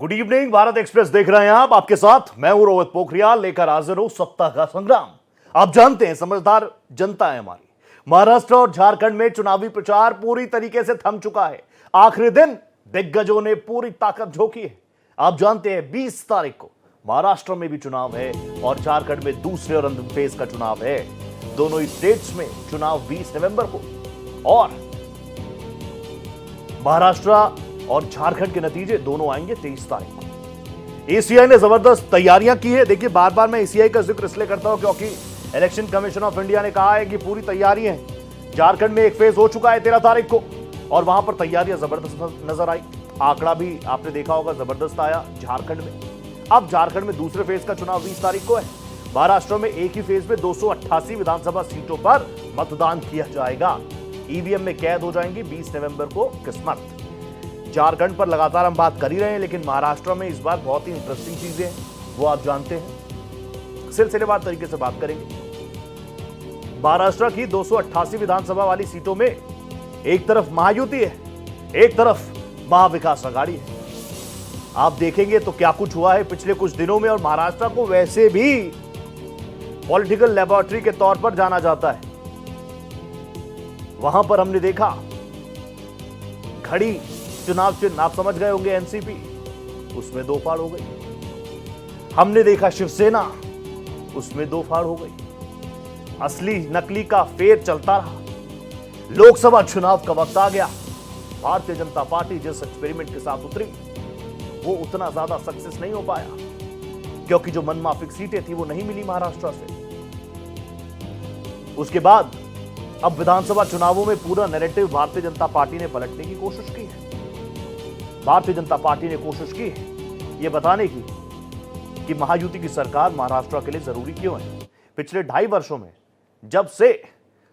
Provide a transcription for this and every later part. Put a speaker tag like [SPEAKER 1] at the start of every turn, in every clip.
[SPEAKER 1] Good evening. Bharat express देख रहे हैं आप, आपके साथ मैं हूं रोहित पोखरियाल, लेकर हाजिर हूं सत्ता का संग्राम। आप जानते हैं समझदार जनता है हमारी। महाराष्ट्र और झारखंड में चुनावी प्रचार पूरी तरीके से थम चुका है। आखिरी दिन दिग्गजों ने पूरी ताकत झोंकी है। आप जानते हैं 20 तारीख को महाराष्ट्र में भी चुनाव है और झारखंड में दूसरे और अंतिम फेज का चुनाव है। दोनों ही स्टेट्स में चुनाव 20 नवंबर को और महाराष्ट्र और झारखंड के नतीजे दोनों आएंगे 23 तारीख को। ईसीआई ने जबरदस्त तैयारियां की है। देखिए, बार बार मैं ईसीआई का जिक्र इसलिए करता हूं क्योंकि इलेक्शन कमीशन ऑफ इंडिया ने कहा है कि पूरी तैयारी है। झारखंड में एक फेज हो चुका है 13 तारीख को और वहां पर तैयारियां जबरदस्त नजर आई। आंकड़ा भी आपने देखा होगा, जबरदस्त आया झारखंड में। अब झारखंड में दूसरे फेज का चुनाव 20 तारीख को है। महाराष्ट्र में एक ही फेज में 288 विधानसभा सीटों पर मतदान किया जाएगा। ईवीएम में कैद हो जाएंगी 20 नवंबर को किस्मत। झारखंड पर लगातार हम बात कर ही रहे हैं, लेकिन महाराष्ट्र में इस बार बहुत ही इंटरेस्टिंग चीजें हैं, वो आप जानते हैं। सिलसिलेवार तरीके से बात करेंगे। महाराष्ट्र की 288 विधानसभा वाली सीटों में एक तरफ महायुति है, एक तरफ महाविकास आघाड़ी है। आप देखेंगे तो क्या कुछ हुआ है पिछले कुछ दिनों में, और महाराष्ट्र को वैसे भी पॉलिटिकल लेबोरेटरी के तौर पर जाना जाता है। वहां पर हमने देखा घड़ी चुनाव चिन्ह, आप समझ गए होंगे, एनसीपी, उसमें दो फाड़ हो गई। हमने देखा शिवसेना, उसमें दो फाड़ हो गई। असली नकली का फेर चलता रहा। लोकसभा चुनाव का वक्त आ गया। भारतीय जनता पार्टी जिस एक्सपेरिमेंट के साथ उतरी वो उतना ज्यादा सक्सेस नहीं हो पाया, क्योंकि जो मनमाफिक सीटें थी वो नहीं मिली महाराष्ट्र से। उसके बाद अब विधानसभा चुनावों में पूरा नैरेटिव भारतीय जनता पार्टी ने पलटने की कोशिश की है। भारतीय जनता पार्टी ने कोशिश की है ये बताने की कि महायुति की सरकार महाराष्ट्र के लिए जरूरी क्यों है। पिछले 2.5 वर्षों में जब से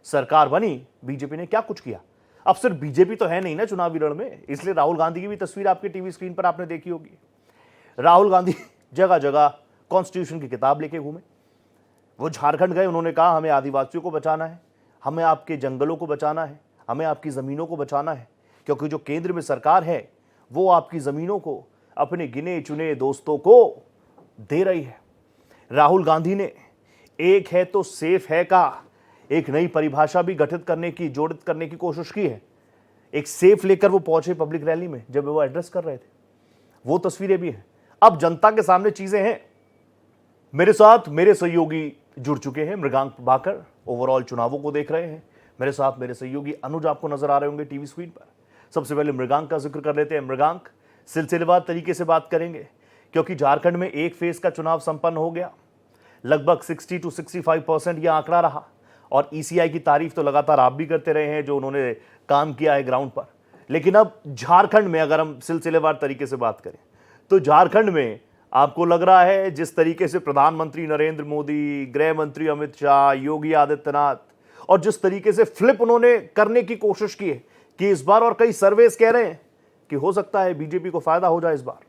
[SPEAKER 1] सरकार बनी, बीजेपी ने क्या कुछ किया। अब सिर्फ बीजेपी तो है नहीं ना चुनावी रण में, इसलिए राहुल गांधी की भी तस्वीर आपके टीवी स्क्रीन पर आपने देखी होगी। राहुल गांधी जगह जगह कॉन्स्टिट्यूशन की किताब लेके घूमे। वो झारखंड गए, उन्होंने कहा हमें आदिवासियों को बचाना है, हमें आपके जंगलों को बचाना है, हमें आपकी जमीनों को बचाना है, क्योंकि जो केंद्र में सरकार है वो आपकी जमीनों को अपने गिने चुने दोस्तों को दे रही है। राहुल गांधी ने एक है तो सेफ है का एक नई परिभाषा भी जोड़ित करने की कोशिश की है। एक सेफ लेकर वो पहुंचे पब्लिक रैली में जब वो एड्रेस कर रहे थे, वो तस्वीरें भी हैं। अब जनता के सामने चीजें हैं। मेरे साथ मेरे सहयोगी जुड़ चुके हैं, मृगांक प्रभाकर ओवरऑल चुनावों को देख रहे हैं। मेरे साथ मेरे सहयोगी अनुज आपको नजर आ रहे होंगे टीवी स्क्रीन पर। सबसे पहले मृगांक का जिक्र कर लेते हैं। मृगांक, सिलसिलेवार तरीके से बात करेंगे क्योंकि झारखंड में एक फेज का चुनाव संपन्न हो गया। लगभग 60 to 65% यह आंकड़ा रहा और ईसीआई की तारीफ तो लगातार आप भी करते रहे हैं, जो उन्होंने काम किया है ग्राउंड पर। लेकिन अब झारखंड में अगर हम सिलसिलेवार तरीके से बात करें तो झारखंड में आपको लग रहा है जिस तरीके से प्रधानमंत्री नरेंद्र मोदी, गृह मंत्री अमित शाह, योगी आदित्यनाथ और जिस तरीके से फ्लिप उन्होंने करने की कोशिश की है कि इस बार, और कई सर्वेस कह रहे हैं कि हो सकता है बीजेपी को फायदा हो जाए इस बार।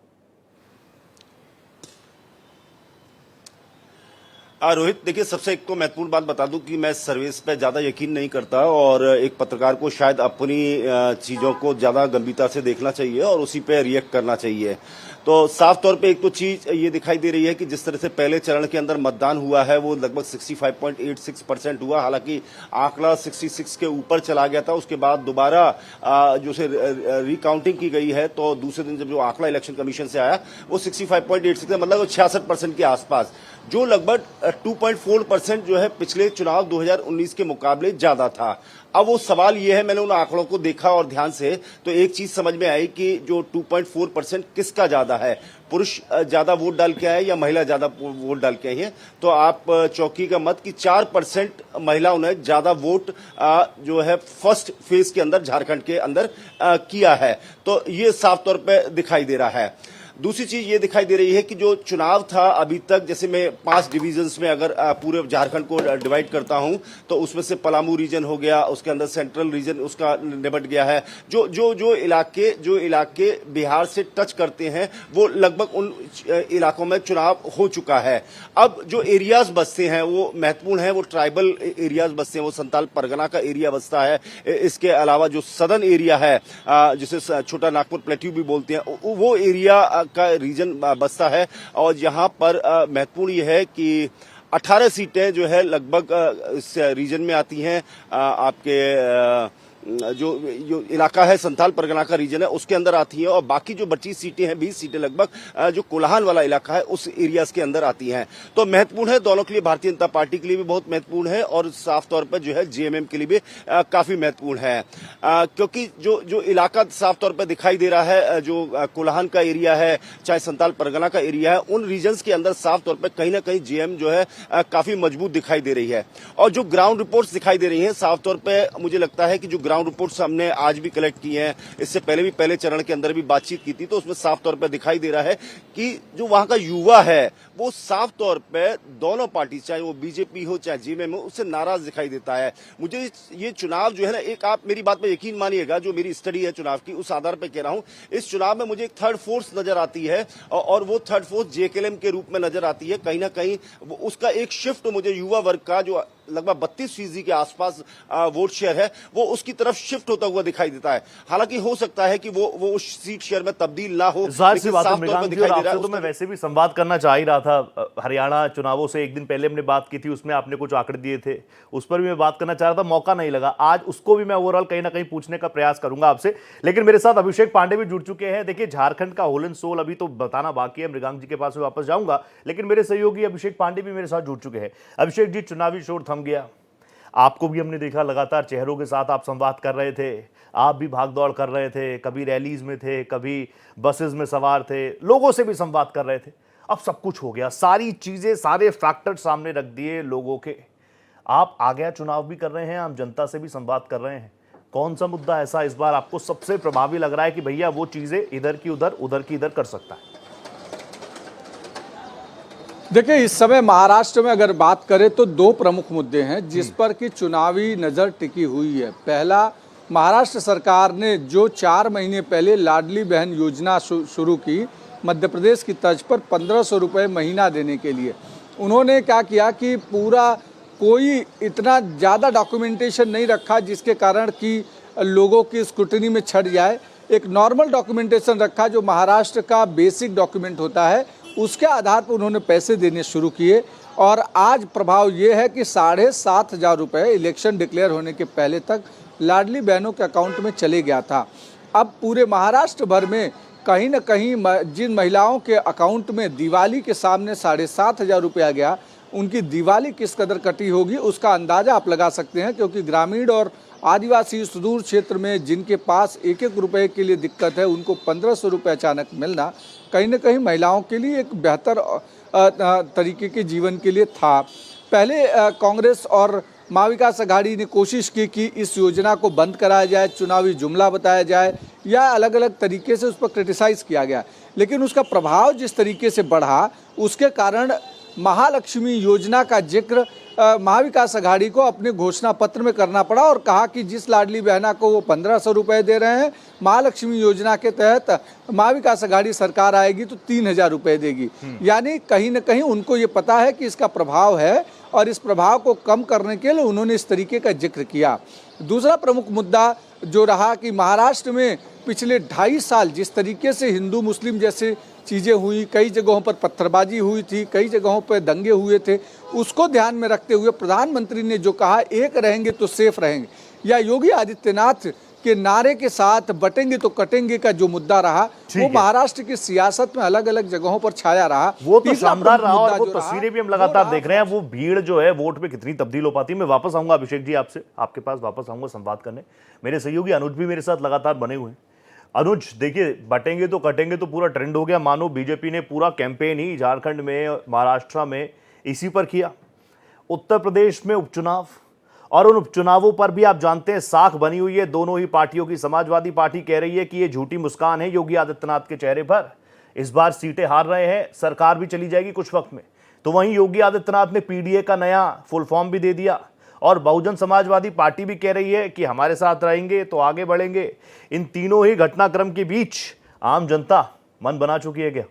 [SPEAKER 2] रोहित, देखिए, सबसे एक तो महत्वपूर्ण बात बता दूं कि मैं सर्विस पे ज्यादा यकीन नहीं करता और एक पत्रकार को शायद अपनी चीजों को ज्यादा गंभीरता से देखना चाहिए और उसी पे रिएक्ट करना चाहिए। तो साफ तौर पे एक तो चीज ये दिखाई दे रही है कि जिस तरह से पहले चरण के अंदर मतदान हुआ है वो लगभग 65.86% हुआ। हालांकि आंकड़ा 66 के ऊपर चला गया था। उसके बाद दोबारा जो से रिकाउंटिंग की गई है तो दूसरे दिन जब जो आंकड़ा इलेक्शन कमीशन से आया वो 65.86 मतलब 66% के आसपास, जो लगभग 2.4% जो है पिछले चुनाव 2019 के मुकाबले ज्यादा था। अब वो सवाल ये है, मैंने उन आंकड़ों को देखा और ध्यान से तो एक चीज समझ में आई कि जो 2.4% किसका ज्यादा है, पुरुष ज्यादा वोट डाल के आए या महिला ज्यादा वोट डाल के आई है। तो आप चौकी का मत कि 4% महिलाओं ने ज्यादा वोट जो है फर्स्ट फेज के अंदर झारखंड के अंदर किया है। तो ये साफ तौर पर दिखाई दे रहा है। दूसरी चीज ये दिखाई दे रही है कि जो चुनाव था अभी तक, जैसे मैं 5 डिवीजन्स में अगर पूरे झारखंड को डिवाइड करता हूं तो उसमें से पलामू रीजन हो गया, उसके अंदर सेंट्रल रीजन उसका निबट गया है। जो इलाके बिहार से टच करते हैं वो लगभग उन इलाकों में चुनाव हो चुका है। अब जो एरियाज बसते हैं वो महत्वपूर्ण है, वो ट्राइबल एरियाज बसते हैं, वो संताल परगना का एरिया बसता है। इसके अलावा जो सदर्न एरिया है जिसे छोटा नागपुर प्लेट्यू भी बोलते हैं, वो एरिया का रीजन बसता है और यहाँ पर महत्वपूर्ण यह है कि 18 सीटें जो है लगभग इस रीजन में आती हैं। आपके जो इलाका है संथाल परगना का रीजन है उसके अंदर आती है और बाकी जो बची सीटें हैं 20 सीटें लगभग जो कोल्हान वाला इलाका है उस एरियाज के अंदर आती हैं। तो महत्वपूर्ण है दोनों के लिए, भारतीय जनता पार्टी के लिए भी बहुत महत्वपूर्ण है और साफ तौर पर जो है जेएमएम के लिए भी काफी महत्वपूर्ण है, क्योंकि जो इलाका साफ तौर पर दिखाई दे रहा है, जो कोल्हान का एरिया है चाहे संथाल परगना का एरिया है, उन रीजन्स के अंदर साफ तौर पर कहीं ना कहीं जेएम जो है काफी मजबूत दिखाई दे रही है। और जो ग्राउंड रिपोर्ट्स दिखाई दे रही हैं साफ तौर पर मुझे लगता है कि जो ग्राउंड रिपोर्ट्स हमने आज भी कलेक्ट की हैं, इससे पहले भी पहले चरण के अंदर भी बातचीत की थी, तो उसमें साफ तौर पर दिखाई दे रहा है कि जो वहां का युवा है वो साफ तौर पे दोनों पार्टी चाहे वो बीजेपी हो चाहे जेएमएम हो उससे नाराज दिखाई देता है। मुझे ये चुनाव जो है ना, एक आप मेरी बात पे यकीन मानिएगा, जो मेरी स्टडी है चुनाव की उस आधार पे कह रहा हूं, इस चुनाव में मुझे एक थर्ड फोर्स नजर आती है और वो थर्ड फोर्स जेकेएलएम के रूप में नजर आती है। कहीं ना कहीं उसका एक शिफ्ट मुझे युवा वर्ग का जो लगभग 32% के आसपास वोट शेयर है वो उसकी तरफ शिफ्ट होता हुआ दिखाई देता है। हालांकि हो सकता है कि वो उस सीट शेयर में तब्दील ना हो,
[SPEAKER 1] जाहिर सी बात है मृगांक जी, और आपसे तो मैं वैसे भी संवाद करना चाह ही रहा था। हरियाणा चुनावों से एक दिन पहले हमने बात की थी, उसमें आपने कुछ आंकड़े दिए थे, उस पर भी मैं बात करना चाह रहा था, मौका नहीं लगा। आज उसको भी मैं ओवरऑल कहीं ना कहीं पूछने का प्रयास करूंगा आपसे, लेकिन मेरे साथ अभिषेक पांडे भी जुड़ चुके हैं। देखिए झारखंड का होल एंड सोल अभी तो बताना बाकी है, मृगांक जी के पास में वापस जाऊंगा, लेकिन मेरे सहयोगी अभिषेक पांडे भी मेरे साथ जुड़ चुके हैं। अभिषेक जी, चुनावी शोर थम गया, आपको भी हमने देखा, लगातार चेहरों के साथ आप संवाद कर रहे थे, आप भी भाग दौड़ कर रहे थे, कभी रैलीज में थे, कभी बसेस में सवार थे, लोगों से भी संवाद कर रहे थे। अब सब कुछ हो गया, सारी चीजें, सारे फैक्टर सामने रख दिए लोगों के। आप आ गया चुनाव भी कर रहे हैं, आम जनता से भी संवाद कर रहे हैं। कौन सा मुद्दा ऐसा इस बार आपको सबसे प्रभावी लग रहा है कि भैया वो चीजें इधर की उधर, उधर की इधर कर सकता है?
[SPEAKER 3] देखिए, इस समय महाराष्ट्र में अगर बात करें तो दो प्रमुख मुद्दे हैं जिस पर कि चुनावी नज़र टिकी हुई है। पहला, महाराष्ट्र सरकार ने जो 4 महीने पहले लाडली बहन योजना शुरू की मध्य प्रदेश की तर्ज पर 1500 रुपये महीना देने के लिए, उन्होंने क्या किया कि पूरा कोई इतना ज़्यादा डॉक्यूमेंटेशन नहीं रखा जिसके कारण कि लोगों की स्क्रूटनी में छट जाए। एक नॉर्मल डॉक्यूमेंटेशन रखा जो महाराष्ट्र का बेसिक डॉक्यूमेंट होता है, उसके आधार पर उन्होंने पैसे देने शुरू किए। और आज प्रभाव ये है कि 7,500 रुपये इलेक्शन डिक्लेयर होने के पहले तक लाडली बहनों के अकाउंट में चले गया था। अब पूरे महाराष्ट्र भर में कहीं न कहीं जिन महिलाओं के अकाउंट में दिवाली के सामने 7,500 रुपया गया, उनकी दिवाली किस कदर कटी होगी उसका अंदाज़ा आप लगा सकते हैं, क्योंकि ग्रामीण और आदिवासी सुदूर क्षेत्र में जिनके पास 1-1 रुपये के लिए दिक्कत है, उनको 1500 रुपये अचानक मिलना कहीं न कहीं महिलाओं के लिए एक बेहतर तरीके के जीवन के लिए था। पहले कांग्रेस और महाविकास आघाड़ी ने कोशिश की कि इस योजना को बंद कराया जाए, चुनावी जुमला बताया जाए या अलग अलग तरीके से उस पर क्रिटिसाइज़ किया गया, लेकिन उसका प्रभाव जिस तरीके से बढ़ा उसके कारण महालक्ष्मी योजना का जिक्र महाविकास आघाड़ी को अपने घोषणा पत्र में करना पड़ा और कहा कि जिस लाडली बहना को वो 1500 रुपये दे रहे हैं, महालक्ष्मी योजना के तहत महाविकास आघाड़ी सरकार आएगी तो 3000 रुपये देगी। यानी कहीं न कहीं उनको ये पता है कि इसका प्रभाव है और इस प्रभाव को कम करने के लिए उन्होंने इस तरीके का जिक्र किया। दूसरा प्रमुख मुद्दा जो रहा कि महाराष्ट्र में पिछले 2.5 साल जिस तरीके से हिंदू मुस्लिम जैसे चीज़ें हुई, कई जगहों पर पत्थरबाजी हुई थी, कई जगहों पर दंगे हुए थे, उसको ध्यान में रखते हुए प्रधानमंत्री ने जो कहा, एक रहेंगे तो सेफ रहेंगे, या योगी आदित्यनाथ के नारे के साथ बटेंगे तो कटेंगे का जो मुद्दा रहा, वो महाराष्ट्र की सियासत में अलग अलग जगहों पर छाया रहा।
[SPEAKER 1] वो तो शानदार रहा और वो तस्वीरें भी हम लगातार देख रहे हैं। वो भीड़ जो है वोट पे कितनी तब्दील हो पाती है। मैं वापस आऊंगा अभिषेक जी, आपसे आपके पास वापस आऊंगा संवाद करने। मेरे सहयोगी अनुज भी मेरे साथ लगातार बने हुए हैं। अनुज, देखिए, बटेंगे तो कटेंगे तो पूरा ट्रेंड हो गया, मानो बीजेपी ने पूरा कैंपेन ही झारखंड में, महाराष्ट्र में इसी पर किया। उत्तर प्रदेश में उपचुनाव, और उन उपचुनावों पर भी आप जानते हैं साख बनी हुई है दोनों ही पार्टियों की। समाजवादी पार्टी कह रही है कि ये झूठी मुस्कान है योगी आदित्यनाथ के चेहरे पर, इस बार सीटें हार रहे हैं, सरकार भी चली जाएगी कुछ वक्त में। तो वहीं योगी आदित्यनाथ ने पीडीए का नया फुल फॉर्म भी दे दिया और बहुजन समाजवादी पार्टी भी कह रही है कि हमारे साथ रहेंगे तो आगे बढ़ेंगे। इन तीनों ही घटनाक्रम के बीच आम जनता मन बना चुकी है क्या?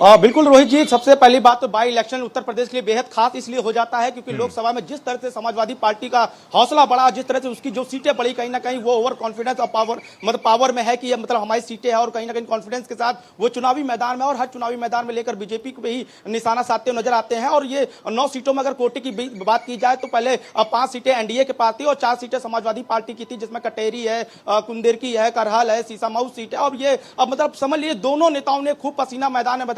[SPEAKER 4] बिल्कुल रोहित जी, सबसे पहली बात तो बाई इलेक्शन उत्तर प्रदेश के लिए बेहद खास इसलिए हो जाता है क्योंकि लोकसभा में जिस तरह से समाजवादी पार्टी का हौसला बढ़ा, जिस तरह से उसकी जो सीटें बढ़ी, कहीं ना कहीं वो ओवर कॉन्फिडेंस और पावर में है कि ये मतलब हमारी सीटें हैं और कहीं ना कहीं कॉन्फिडेंस के साथ वो चुनावी मैदान में और हर चुनावी मैदान में लेकर बीजेपी को ही निशाना साधते हुए नजर आते हैं। और ये 9 सीटों में अगर कोटे की बात की जाए तो पहले 5 सीटें एनडीए के पास थी और 4 सीटें समाजवादी पार्टी की थी, जिसमें कटेरी है, कुंदेर की है, करहल है, सीसामऊ सीट है। और ये मतलब समझ लीजिए दोनों नेताओं ने खूब पसीना मैदान में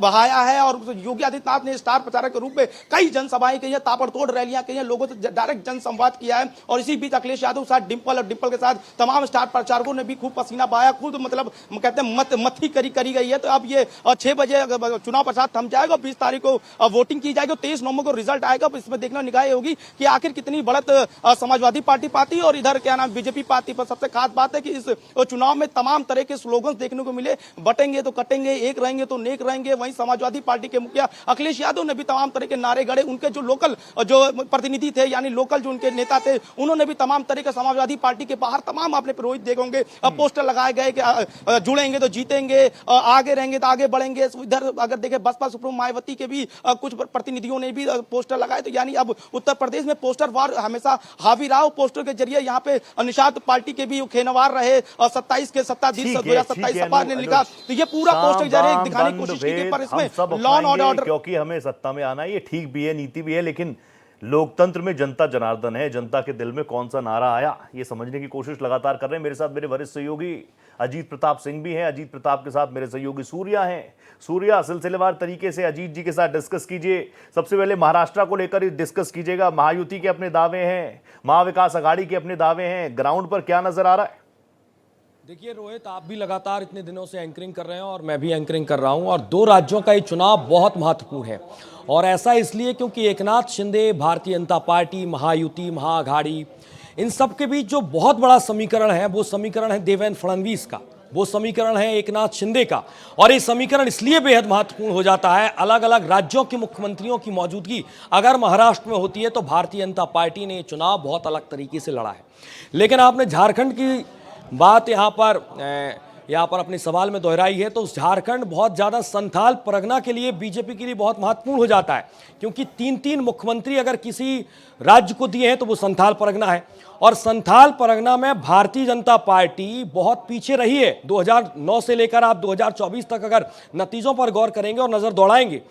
[SPEAKER 4] बहाया है और योगी आदित्यनाथ ने स्टार प्रचारक के रूप में कई जनसभाएं की हैं, ताबड़तोड़ रैलियां की हैं, लोगों से डायरेक्ट जनसंवाद किया है। और इसी बीच अखिलेश यादव के साथ डिंपल और डिंपल के साथ तमाम स्टार प्रचारकों ने भी खूब पसीना बहाया, खुद मतलब कहते हैं मथी करी गई है। तो अब ये 6 बजे चुनाव प्रचार थम जाएगा, 20 तारीख को वोटिंग की जाएगी, 23 नवंबर को रिजल्ट आएगा। इसमें देखना निगाह होगी कि आखिर कितनी बढ़त समाजवादी पार्टी पाती और इधर क्या नाम बीजेपी पाती। पर सबसे खास बात है कि इस चुनाव में तमाम तरह के स्लोगन देखने को मिले, बटेंगे तो कटेंगे, एक रहेंगे तो नेक रहेंगे। वहीं समाजवादी पार्टी के मुखिया अखिलेश यादव ने भी तमाम तरह के नारे गढ़े। उनके जो लोकल जो प्रतिनिधि थे यानी लोकल जो उनके नेता थे, उन्होंने भी तमाम तरह के समाजवादी पार्टी के बाहर तमाम आपने रोहित देखे होंगे पोस्टर लगाए गए कि जुड़ेंगे तो जीतेंगे, आगे रहेंगे तो आगे बढ़ेंगे। इधर अगर देखें बसपा सुप्रीमो मायावती के भी कुछ प्रतिनिधियों ने भी पोस्टर लगाए। तो यानी अब उत्तर प्रदेश में पोस्टर वार हमेशा हावी रहा। पोस्टर के जरिए यहाँ पे निषाद पार्टी के भी खेनवार रहे और 27 के सत्ताधीश 2027 सपा ने लिखा। तो ये पूरा पोस्टर जरिए दिखाने की कोशिश की गई, पर इसमें लॉ एंड ऑर्डर,
[SPEAKER 1] क्योंकि हमें सत्ता में आना है, ये ठीक भी है, नीति भी है, लेकिन लोकतंत्र में जनता जनार्दन है। जनता के दिल में कौन सा नारा आया, ये समझने की कोशिश लगातार कर रहे हैं। मेरे साथ मेरे वरिष्ठ सहयोगी अजीत प्रताप सिंह भी हैं। अजीत प्रताप के साथ मेरे सहयोगी सूर्या हैं। सूर्या, सिलसिलेवार तरीके से अजीत जी के साथ डिस्कस कीजिए। सबसे पहले महाराष्ट्र को लेकर ही डिस्कस कीजिएगा। महायुति के अपने दावे हैं, महाविकास आघाड़ी के अपने दावे हैं, ग्राउंड पर क्या नजर आ रहा है?
[SPEAKER 5] देखिए रोहित, आप भी लगातार इतने दिनों से एंकरिंग कर रहे हैं और मैं भी एंकरिंग कर रहा हूं, और 2 राज्यों का ये चुनाव बहुत महत्वपूर्ण है। और ऐसा इसलिए क्योंकि एकनाथ शिंदे, भारतीय जनता पार्टी, महायुति, महाआघाड़ी, इन सब के बीच जो बहुत बड़ा समीकरण है वो समीकरण है देवेंद्र फडणवीस का, वो समीकरण है एकनाथ शिंदे का। और ये समीकरण इसलिए बेहद महत्वपूर्ण हो जाता है, अलग अलग राज्यों के मुख्यमंत्रियों की मौजूदगी अगर महाराष्ट्र में होती है तो भारतीय जनता पार्टी ने ये चुनाव बहुत अलग तरीके से लड़ा है। लेकिन आपने झारखंड की बात यहाँ पर अपने सवाल में दोहराई है, तो झारखंड बहुत ज़्यादा संथाल परगना के लिए बीजेपी के लिए बहुत महत्वपूर्ण हो जाता है, क्योंकि 3 मुख्यमंत्री अगर किसी राज्य को दिए हैं तो वो संथाल परगना है। और संथाल परगना में भारतीय जनता पार्टी बहुत पीछे रही है। 2009 से लेकर आप 2024 तक अगर नतीजों पर गौर करेंगे और नज़र दौड़ाएंगे,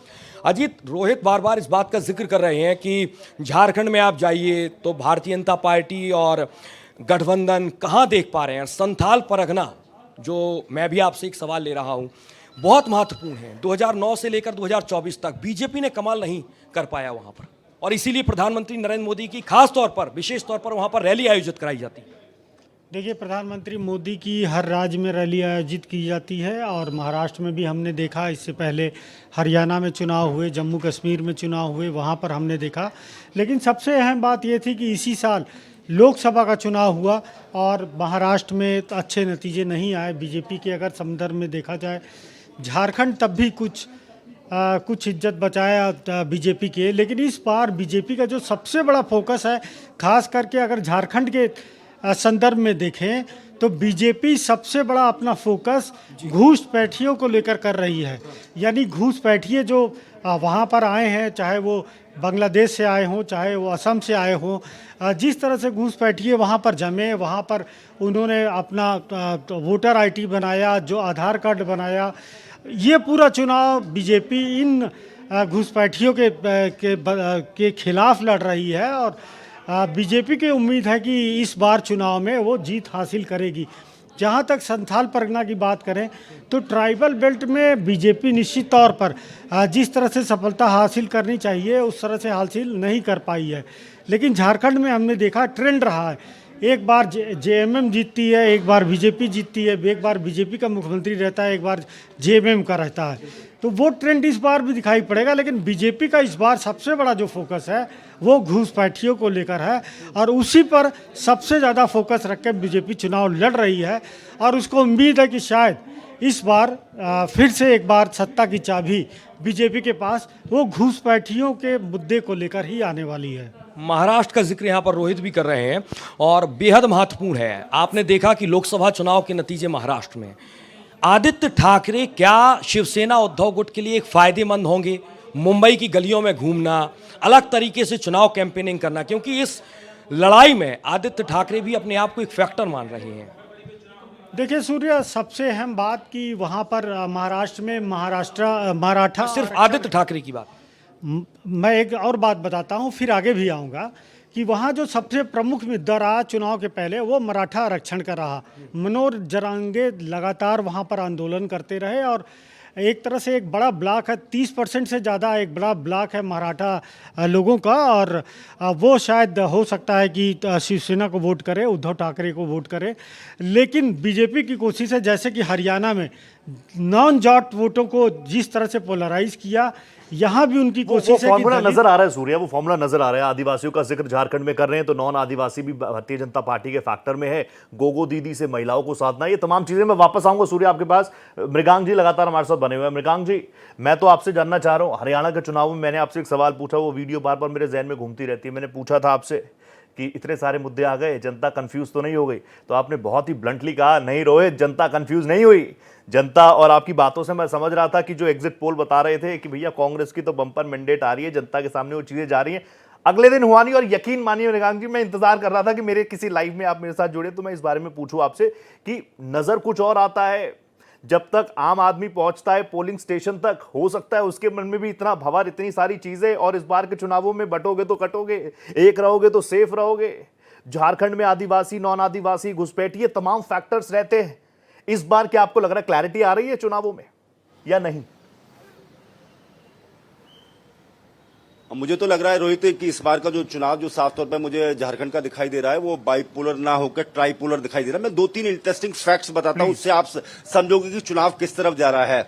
[SPEAKER 5] अजीत, रोहित बार बार इस बात का जिक्र कर रहे हैं कि झारखंड में आप जाइए तो भारतीय जनता पार्टी और गठबंधन कहाँ देख पा रहे हैं। संथाल परगना, जो मैं भी आपसे एक सवाल ले रहा हूँ, बहुत महत्वपूर्ण है। 2009 से लेकर 2024 तक बीजेपी ने कमाल नहीं कर पाया वहाँ पर, और इसीलिए प्रधानमंत्री नरेंद्र मोदी की खास तौर पर, विशेष तौर पर वहाँ पर रैली आयोजित कराई जाती है।
[SPEAKER 6] देखिए, प्रधानमंत्री मोदी की हर राज्य में रैली आयोजित की जाती है और महाराष्ट्र में भी हमने देखा, इससे पहले हरियाणा में चुनाव हुए, जम्मू कश्मीर में चुनाव हुए, वहाँ पर हमने देखा। लेकिन सबसे अहम बात ये थी कि इसी साल लोकसभा का चुनाव हुआ और महाराष्ट्र में अच्छे नतीजे नहीं आए बीजेपी के। अगर संदर्भ में देखा जाए, झारखंड तब भी कुछ इज्जत बचाया बीजेपी के। लेकिन इस बार बीजेपी का जो सबसे बड़ा फोकस है, खास करके अगर झारखंड के संदर्भ में देखें तो बीजेपी सबसे बड़ा अपना फोकस घूसपैठियों को लेकर कर रही है। यानी घूसपैठिए जो वहाँ पर आए हैं, चाहे वो बांग्लादेश से आए हों, चाहे वो असम से आए हों, जिस तरह से घूसपैठिए वहाँ पर जमे, वहाँ पर उन्होंने अपना वोटर आईडी बनाया, जो आधार कार्ड बनाया, ये पूरा चुनाव बीजेपी इन घुसपैठियों के खिलाफ लड़ रही है। और बीजेपी की उम्मीद है कि इस बार चुनाव में वो जीत हासिल करेगी। जहाँ तक संथाल परगना की बात करें तो ट्राइबल बेल्ट में बीजेपी निश्चित तौर पर जिस तरह से सफलता हासिल करनी चाहिए उस तरह से हासिल नहीं कर पाई है। लेकिन झारखंड में हमने देखा ट्रेंड रहा है, एक बार जेएमएम जीतती है, एक बार बीजेपी जीतती है, एक बार बीजेपी का मुख्यमंत्री रहता है, एक बार जेएमएम का रहता है। तो वो ट्रेंड इस बार भी दिखाई पड़ेगा। लेकिन बीजेपी का इस बार सबसे बड़ा जो फोकस है वो घूसपैठियों को लेकर है और उसी पर सबसे ज़्यादा फोकस रख कर बीजेपी चुनाव लड़ रही है। और उसको उम्मीद है कि शायद इस बार फिर से एक बार सत्ता की चाबी बीजेपी के पास वो घूसपैठियों के मुद्दे को लेकर ही आने वाली है।
[SPEAKER 5] महाराष्ट्र का जिक्र यहाँ पर रोहित भी कर रहे हैं और बेहद महत्वपूर्ण है। आपने देखा कि लोकसभा चुनाव के नतीजे महाराष्ट्र में आदित्य ठाकरे क्या शिवसेना उद्धव गुट के लिए एक फायदेमंद होंगे? मुंबई की गलियों में घूमना, अलग तरीके से चुनाव कैंपेनिंग करना, क्योंकि इस लड़ाई में आदित्य ठाकरे भी अपने आप को एक फैक्टर मान रहे हैं।
[SPEAKER 6] देखिए सूर्य, सबसे अहम बात कि वहाँ पर महाराष्ट्र में मराठा
[SPEAKER 5] सिर्फ आदित्य ठाकरे की बात।
[SPEAKER 6] मैं एक और बात बताता हूँ, फिर आगे भी आऊँगा कि वहाँ जो सबसे प्रमुख मुद्दा रहा चुनाव के पहले वो मराठा आरक्षण का रहा। मनोज जरांगे लगातार वहाँ पर आंदोलन करते रहे और एक तरह से एक बड़ा ब्लॉक है, 30% से ज़्यादा एक बड़ा ब्लॉक है मराठा लोगों का, और वो शायद हो सकता है कि शिवसेना को वोट करे, उद्धव ठाकरे को वोट करे। लेकिन बीजेपी की कोशिश है, जैसे कि हरियाणा में नॉन जाट वोटों को जिस तरह से पोलराइज किया, यहाँ भी उनकी कोशिश है कि
[SPEAKER 1] फॉर्मूला नजर आ रहा है सूर्या, वो फॉर्मूला नजर आ रहा है। आदिवासियों का जिक्र झारखंड में कर रहे हैं तो नॉन आदिवासी भी भारतीय जनता पार्टी के फैक्टर में है। गोगो दीदी से महिलाओं को साधना, ये तमाम चीजें। मैं वापस आऊंगा सूर्या आपके पास। मृगांक जी लगातार हमारे साथ बने हुए हैं। मृगांक जी, मैं तो आपसे जानना चाह रहा हूं, हरियाणा के चुनाव में मैंने आपसे एक सवाल पूछा, वो वीडियो बार बार मेरे जहन में घूमती रहती है। मैंने पूछा था आपसे कि इतने सारे मुद्दे आ गए, जनता कंफ्यूज तो नहीं हो गई? तो आपने बहुत ही ब्लंटली कहा, नहीं रोहित, जनता कंफ्यूज नहीं हुई। जनता, और आपकी बातों से मैं समझ रहा था कि जो एग्जिट पोल बता रहे थे कि भैया कांग्रेस की तो बम्पर मैंडेट आ रही है, जनता के सामने वो चीजें जा रही हैं, अगले दिन हुआ नहीं। और यकीन मानिए मृगांक जी, मैं इंतजार कर रहा था कि मेरे किसी लाइव में आप मेरे साथ जुड़े तो मैं इस बारे में पूछूं आपसे कि नजर कुछ और आता है। जब तक आम आदमी पहुंचता है पोलिंग स्टेशन तक, हो सकता है उसके मन में भी इतना भंवर, इतनी सारी चीजें, और इस बार के चुनावों में बटोगे तो कटोगे, एक रहोगे तो सेफ रहोगे। झारखंड में आदिवासी, नॉन आदिवासी, घुसपैठ, ये तमाम फैक्टर्स रहते हैं। इस बार क्या आपको लग रहा है क्लैरिटी आ रही है चुनावों में या नहीं?
[SPEAKER 2] मुझे तो लग रहा है रोहित कि इस बार का जो चुनाव जो साफ तौर पर मुझे झारखंड का दिखाई दे रहा है वो बाइपोलर ना होकर ट्राइपोलर दिखाई दे रहा है। मैं 2-3 इंटरेस्टिंग फैक्ट्स बताता हूं, उससे आप समझोगे कि चुनाव किस तरफ जा रहा है।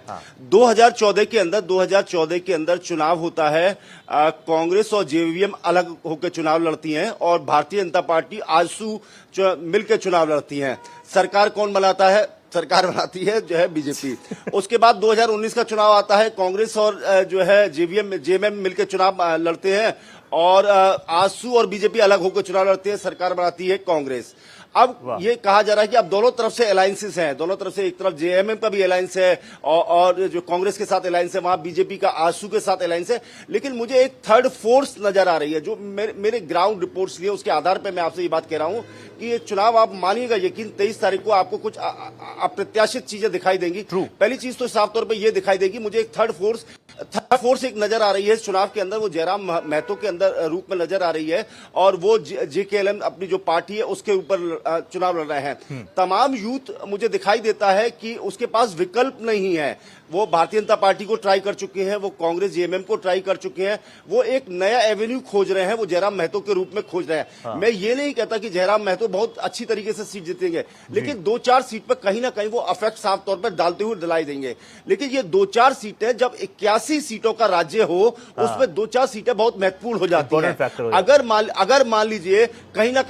[SPEAKER 2] 2014 के अंदर चुनाव होता है, कांग्रेस और जेवीएम अलग होकर चुनाव लड़ती हैं और भारतीय जनता पार्टी आजसू मिलकर चुनाव लड़ती हैं। सरकार कौन बनाता है? सरकार बनाती है जो है बीजेपी। उसके बाद 2019 का चुनाव आता है, कांग्रेस और जो है जेएमएम मिलकर चुनाव लड़ते हैं और आजसू और बीजेपी अलग होकर चुनाव लड़ते हैं, सरकार बनाती है कांग्रेस। अब ये कहा जा रहा है कि अब दोनों तरफ से अलायंसेस हैं, दोनों तरफ से, एक तरफ जेएमएम का भी अलायंस है और जो कांग्रेस के साथ अलायंस है, वहां बीजेपी का आजसू के साथ अलायंस है। लेकिन मुझे एक थर्ड फोर्स नजर आ रही है, जो मेरे ग्राउंड रिपोर्ट्स लिए उसके आधार पर मैं आपसे ये बात कह रहा हूं कि ये चुनाव, आप मानिएगा यकीन, 23 तारीख को आपको कुछ अप्रत्याशित चीजें दिखाई देंगी। पहली चीज तो साफ तौर पर यह दिखाई देगी, मुझे एक थर्ड फोर्स एक नजर आ रही है इस चुनाव के अंदर, वो जयराम महतो के अंदर रूप में नजर आ रही है और वो जेकेएलएम अपनी जो पार्टी है उसके ऊपर चुनाव लड़ रहे हैं। तमाम यूथ मुझे दिखाई देता है कि उसके पास विकल्प नहीं है। वो भारतीय जनता पार्टी को ट्राई कर चुके हैं, वो कांग्रेस जेएमएम को ट्राई कर चुके हैं, वो एक नया एवेन्यू खोज रहे हैं, वो जयराम महतो के रूप में खोज रहे हैं। मैं ये नहीं कहता कि जयराम महतो बहुत अच्छी तरीके से सीट जीतेंगे, लेकिन 2-4 सीट पर कहीं ना कहीं वो अफेक्ट साफ तौर पर डालते हुए दिलाई देंगे। लेकिन ये 2-4 सीटें, जब 81 सीटों का राज्य हो, उसमें 2-4 सीटें बहुत महत्वपूर्ण हो जाती हैं। अगर मान लीजिए कहीं ना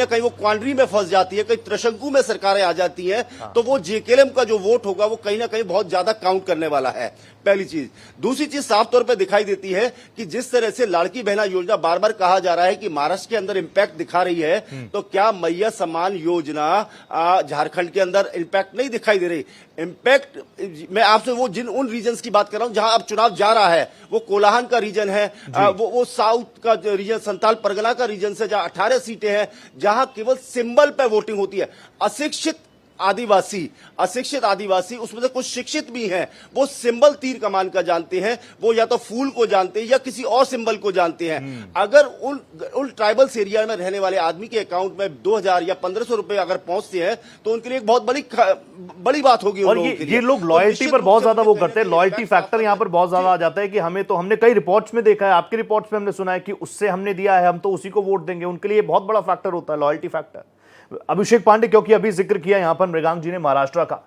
[SPEAKER 2] कहीं वो क्वांड्री में फंस जाती है, कहीं त्रिशंकु में सरकारें आ जाती हैं, तो वो जेकेएलएम का जो वोट होगा वो कहीं ना कहीं बहुत ज्यादा काउंट करने वाला है। पहली चीज। दूसरी चीज साफ तौर पर दिखाई देती है कि जिस तरह से लाड़की बहना योजना बार बार कहा जा रहा है कि महाराष्ट्र के अंदर इंपैक्ट दिखा रही है, तो क्या मैया सम्मान योजना झारखंड के अंदर इंपैक्ट नहीं दिखाई दे रही? इंपैक्ट, मैं आपसे उन रीजन्स की बात कर रहा हूं जहां अब चुनाव जा रहा है। वो कोलाहन का रीजन है, वो साउथ का रीजन, संताल परगना का रीजन से, जहां 18 सीटें हैं, जहां केवल सिंबल पे वोटिंग होती है। अशिक्षित आदिवासी, उसमें से कुछ शिक्षित भी हैं, वो सिंबल तीर कमान का जानते हैं, वो या तो फूल को जानते हैं या किसी और सिंबल को जानते हैं। अगर उन ट्राइबल्स एरिया में रहने वाले आदमी के अकाउंट में 2000 या 1500 रुपए अगर पहुंचते हैं तो उनके लिए एक बहुत बड़ी बात होगी।
[SPEAKER 1] और ये लोग लॉयल्टी पर बहुत ज्यादा वो करते हैं, लॉयल्टी फैक्टर यहाँ पर बहुत ज्यादा आ जाता है कि हमने कई रिपोर्ट्स में देखा है, आपकी रिपोर्ट्स में हमने सुना है कि उससे हमने दिया है, हम तो उसी को वोट देंगे। उनके लिए बहुत बड़ा फैक्टर होता है लॉयल्टी फैक्टर। अभिषेक पांडे, क्योंकि अभी जिक्र किया यहां पर मृगांक जी ने महाराष्ट्र का,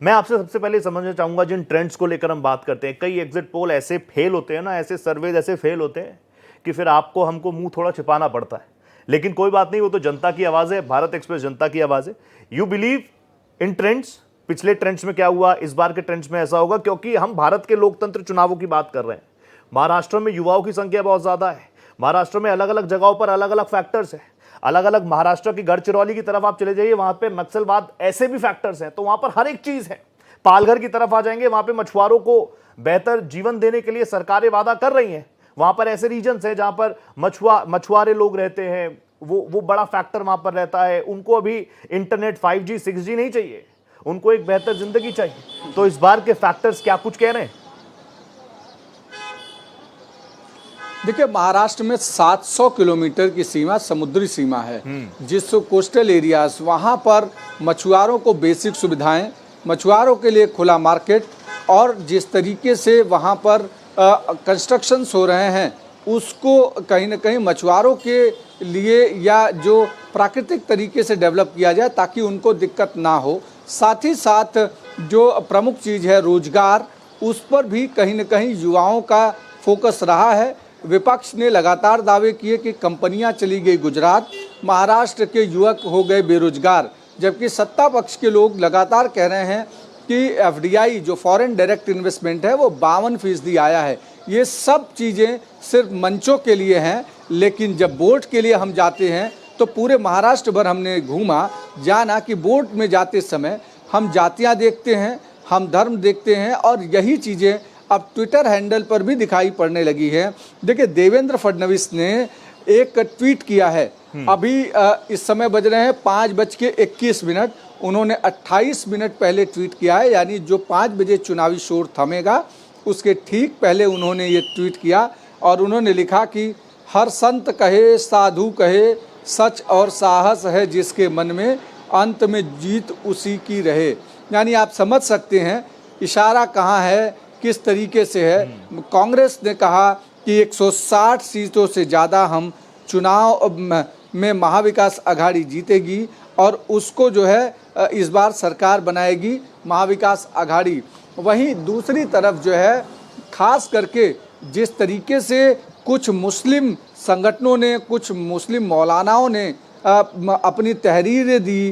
[SPEAKER 1] मैं आपसे सबसे पहले समझना चाहूंगा, जिन ट्रेंड्स को लेकर हम बात करते हैं, कई एग्जिट पोल ऐसे फेल होते हैं ना, ऐसे सर्वे ऐसे फेल होते हैं कि फिर हमको मुंह थोड़ा छिपाना पड़ता है। लेकिन कोई बात नहीं, वो तो जनता की आवाज है, भारत एक्सप्रेस जनता की आवाज है। You believe in trends? पिछले ट्रेंड्स में क्या हुआ, इस बार के ट्रेंड्स में ऐसा होगा? क्योंकि हम भारत के लोकतंत्र चुनावों की बात कर रहे हैं। महाराष्ट्र में युवाओं की संख्या बहुत ज्यादा है, महाराष्ट्र में अलग अलग जगहों पर अलग अलग फैक्टर्स हैं। अलग अलग महाराष्ट्र की गढ़चिरौली की तरफ आप चले जाइए, वहां पे नक्सलवाद ऐसे भी फैक्टर्स हैं, तो वहां पर हर एक चीज है। पालघर की तरफ आ जाएंगे, वहां पे मछुआरों को बेहतर जीवन देने के लिए सरकारें वादा कर रही हैं। वहां पर ऐसे रीजन्स हैं जहां पर मछुआरे लोग रहते हैं, वो बड़ा फैक्टर वहां पर रहता है। उनको अभी इंटरनेट 5G 6G नहीं चाहिए, उनको एक बेहतर जिंदगी चाहिए। तो इस बार के फैक्टर्स क्या कुछ कह रहे हैं?
[SPEAKER 3] देखिए, महाराष्ट्र में 700 किलोमीटर की सीमा समुद्री सीमा है, जिस कोस्टल एरियाज वहाँ पर मछुआरों को बेसिक सुविधाएं, मछुआरों के लिए खुला मार्केट और जिस तरीके से वहाँ पर कंस्ट्रक्शंस हो रहे हैं उसको कहीं ना कहीं मछुआरों के लिए या जो प्राकृतिक तरीके से डेवलप किया जाए ताकि उनको दिक्कत ना हो। साथ ही साथ जो प्रमुख चीज़ है रोजगार, उस पर भी कहीं ना कहीं युवाओं का फोकस रहा है। विपक्ष ने लगातार दावे किए कि कंपनियां चली गई गुजरात, महाराष्ट्र के युवक हो गए बेरोजगार, जबकि सत्ता पक्ष के लोग लगातार कह रहे हैं कि FDI जो फॉरेन डायरेक्ट इन्वेस्टमेंट है वो 52% आया है। ये सब चीज़ें सिर्फ मंचों के लिए हैं, लेकिन जब वोट के लिए हम जाते हैं तो पूरे महाराष्ट्र भर हमने घूमा, जाना कि वोट में जाते समय हम जातियाँ देखते हैं, हम धर्म देखते हैं और यही चीज़ें अब ट्विटर हैंडल पर भी दिखाई पड़ने लगी है। देखिए, देवेंद्र फडणवीस ने एक ट्वीट किया है, अभी इस समय बज रहे हैं 5:21, उन्होंने 28 मिनट पहले ट्वीट किया है, यानी जो 5 बजे चुनावी शोर थमेगा उसके ठीक पहले उन्होंने ये ट्वीट किया और उन्होंने लिखा कि हर संत कहे साधु कहे, सच और साहस है जिसके मन में, अंत में जीत उसी की रहे। यानी आप समझ सकते हैं इशारा कहाँ है, किस तरीके से है। कांग्रेस ने कहा कि 160 सीटों से ज़्यादा हम चुनाव में महाविकास आघाड़ी जीतेगी और उसको जो है इस बार सरकार बनाएगी महाविकास आघाड़ी। वहीं दूसरी तरफ जो है खास करके जिस तरीके से कुछ मुस्लिम संगठनों ने, कुछ मुस्लिम मौलानाओं ने अपनी तहरीरें दी,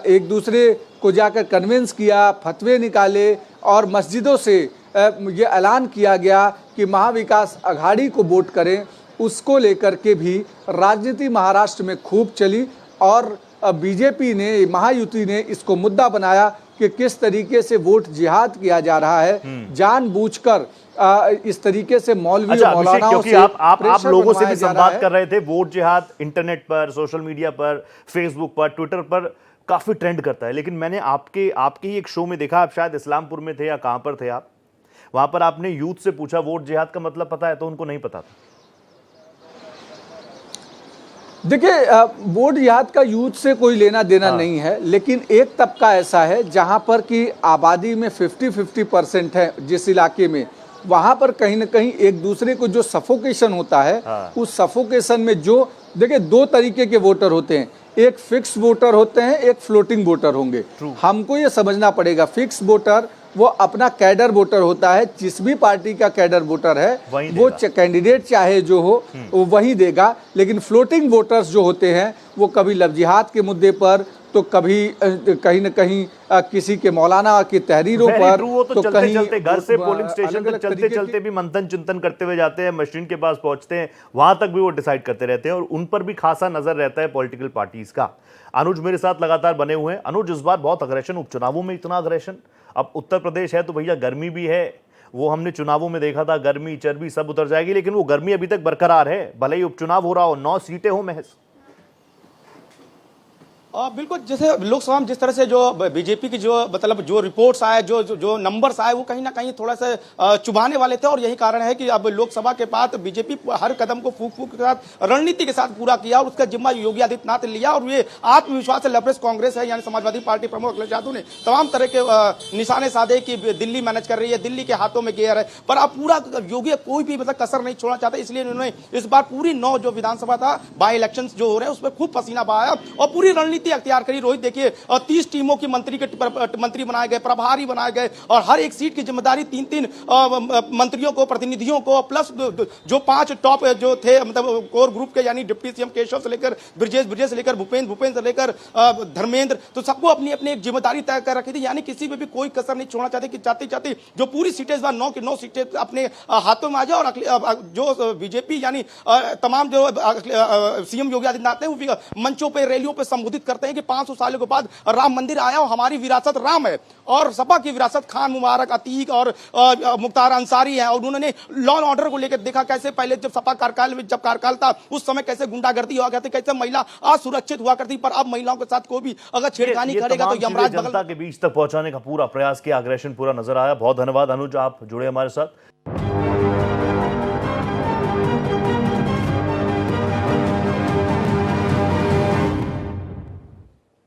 [SPEAKER 3] एक दूसरे को जाकर कन्विंस किया, फतवे निकाले और मस्जिदों से ये ऐलान किया गया कि महाविकास आघाड़ी को वोट करें, उसको लेकर के भी राजनीति महाराष्ट्र में खूब चली और बीजेपी ने, महायुति ने इसको मुद्दा बनाया कि किस तरीके से वोट जिहाद किया जा रहा है, जानबूझकर इस तरीके से मौलवी और मौलानाओं
[SPEAKER 1] क्योंकि
[SPEAKER 3] से
[SPEAKER 1] आप लोगों से भी
[SPEAKER 3] जा रहा
[SPEAKER 1] संवाद
[SPEAKER 3] है।
[SPEAKER 1] कर रहे थे। वोट जिहाद इंटरनेट पर, सोशल मीडिया पर, फेसबुक पर, ट्विटर पर काफी ट्रेंड करता है, लेकिन मैंने आपके ही एक शो में देखा, आप शायद इस्लामपुर में थे या कहां पर थे आप, वहां पर आपने यूथ से पूछा वोट जिहाद का मतलब पता है, तो उनको नहीं पता था।
[SPEAKER 3] देखिए, वोट जिहाद का यूथ से कोई लेना देना नहीं है, लेकिन एक तबका ऐसा है जहां पर कि आबादी में 50-50% है जिस इलाके में, वहां पर कहीं ना कहीं एक दूसरे को जो सफोकेशन होता है, उस सफोकेशन में जो देखिए 2 तरीके के वोटर होते हैं, एक फिक्स वोटर होते हैं, एक फ्लोटिंग वोटर होंगे। हमको ये समझना पड़ेगा, फिक्स वोटर वो अपना कैडर वोटर होता है, जिस भी पार्टी का कैडर वोटर है वो कैंडिडेट चाहे जो हो वो वही देगा, लेकिन फ्लोटिंग वोटर्स जो होते हैं वो कभी लव जिहाद के मुद्दे पर, तो कभी कहीं न कहीं किसी के मौलाना की तहरीरों पर,
[SPEAKER 1] तो चलते चलते घर से पोलिंग स्टेशन तक चलते चलते भी मंथन चिंतन करते हुए जाते हैं, मशीन के पास पहुंचते हैं, वहां तक भी वो डिसाइड करते रहते हैं और उन पर भी खासा नजर रहता है पॉलिटिकल पार्टीज का। अनुज मेरे साथ लगातार बने हुए हैं। अनुज, इस बार बहुत अग्रेशन, उपचुनावों में इतना अग्रेशन। अब उत्तर प्रदेश है तो भैया गर्मी भी है, वो हमने चुनावों में देखा था, गर्मी चर्बी सब उतर जाएगी, लेकिन वो गर्मी अभी तक बरकरार है, भले ही उपचुनाव हो रहा हो, 9 सीटें हो महज।
[SPEAKER 4] बिल्कुल, जैसे लोकसभा में जिस तरह से जो बीजेपी की जो मतलब जो रिपोर्ट्स आए, जो नंबर्स आए, वो कहीं ना कहीं थोड़ा सा चुभाने वाले थे और यही कारण है कि अब लोकसभा के बाद बीजेपी हर कदम को फूंक फूंक के साथ रणनीति के साथ पूरा किया और उसका जिम्मा योगी आदित्यनाथ ने लिया और ये आत्मविश्वास से लबरेज कांग्रेस है, यानी समाजवादी पार्टी प्रमुख अखिलेश यादव ने तमाम तरह के निशाने साधे कि दिल्ली मैनेज कर रही है, दिल्ली के हाथों में गेयर है, पर अब पूरा योगी कोई भी मतलब कसर नहीं छोड़ना चाहता, इसलिए उन्होंने इस बार पूरी 9 जो विधानसभा था बाई इलेक्शन जो हो रहे हैं उसमें खूब पसीना बहाया और पूरी रणनीति रणनीति अख्तियार करी। रोहित देखिए 30 टीमों की मंत्री बनाए गए, प्रभारी बनाए गए और हर एक सीट की जिम्मेदारी 3-3 मंत्रियों को, प्रतिनिधियों को, प्लस जो 5 टॉप जो थे मतलब कोर ग्रुप के, यानी डिप्टी सीएम केशव से लेकर ब्रजेश से लेकर भूपेंद्र से लेकर धर्मेंद्र, तो सबको अपनी अपनी एक जिम्मेदारी तय कर रखी थी। यानी किसी में भी कोई कसर नहीं छोड़ना चाहते कि चाहते जो पूरी सीटें इस बार 9 की 9 सीटें अपने हाथों में आ जाए और जो बीजेपी यानी तमाम जो सीएम योगी आदित्यनाथ हैं वो मंचों पे, रैलियों पे संबोधित करते हैं कि 500 सालों के बाद राम मंदिर आया और हमारी विरासत राम है और सपा की विरासत खान मुबारक, अतीक और मुख्तार अंसारी है। और उन्होंने लॉ एंड ऑर्डर को लेकर देखा कैसे पहले जब सपा कार्यकाल था उस समय कैसे गुंडागर्दी हुआ करती, कैसे महिला असुरक्षित हुआ करती, पर अब महिलाओं के साथ कोई भी अगर छेड़खानी करेगा तो यमराज
[SPEAKER 1] जनता के बीच तक पहुंचाने का पूरा प्रयास किया, अग्रेशन पूरा नजर आया। बहुत धन्यवाद अनुज, आप जुड़े हमारे साथ।